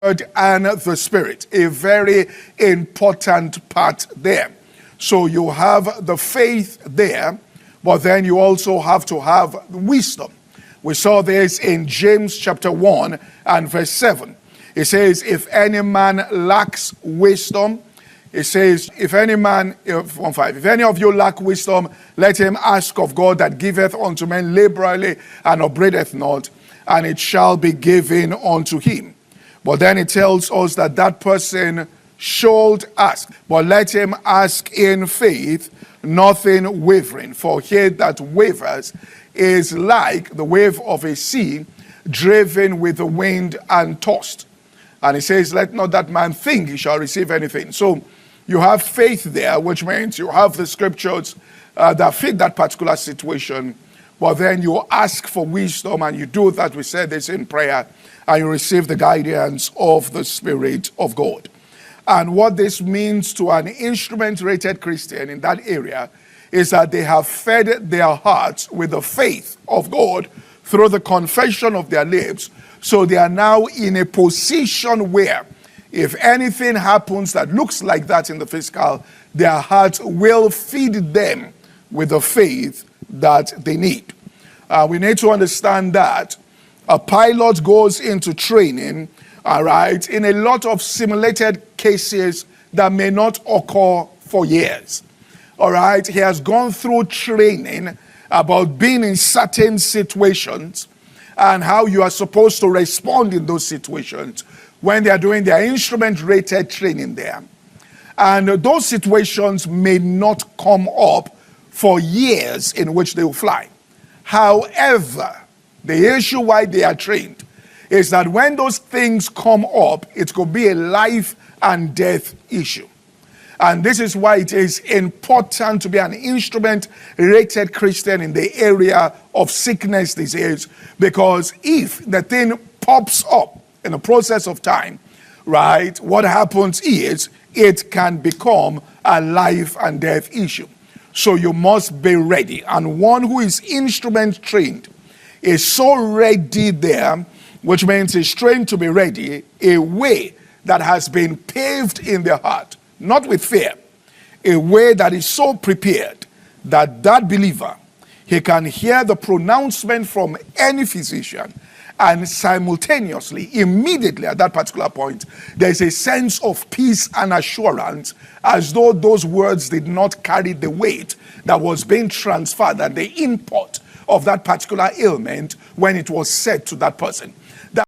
and the Spirit, a very important part there. So you have the faith there, but then you also have to have wisdom. We saw this in James chapter 1 and verse 7. It says, if any man lacks wisdom, it says, if any of you lack wisdom, let him ask of God that giveth unto men liberally and upbraideth not, and it shall be given unto him. But then it tells us that that person should ask, but let him ask in faith, nothing wavering. For he that wavers is like the wave of a sea, driven with the wind and tossed. And he says, let not that man think he shall receive anything. So you have faith there, which means you have the scriptures that fit that particular situation. But then you ask for wisdom, and you do that. We said this in prayer, and you receive the guidance of the Spirit of God. And what this means to an instrument-rated Christian in that area is that they have fed their hearts with the faith of God through the confession of their lips. So they are now in a position where if anything happens that looks like that in the physical, their hearts will feed them with the faith that they need. We need to understand that a pilot goes into training, all right, in a lot of simulated cases that may not occur for years. All right, he has gone through training about being in certain situations and how you are supposed to respond in those situations when they are doing their instrument-rated training there. And those situations may not come up for years in which they will fly. However, the issue why they are trained is that when those things come up, it could be a life and death issue. And this is why it is important to be an instrument-rated Christian in the area of sickness disease, because if the thing pops up in the process of time, right, what happens is it can become a life and death issue. So you must be ready. And one who is instrument trained is so ready there, which means he's trained to be ready, a way that has been paved in their heart, not with fear, a way that is so prepared that that believer, he can hear the pronouncement from any physician, and simultaneously, immediately at that particular point, there's a sense of peace and assurance, as though those words did not carry the weight that was being transferred and the import of that particular ailment when it was said to that person.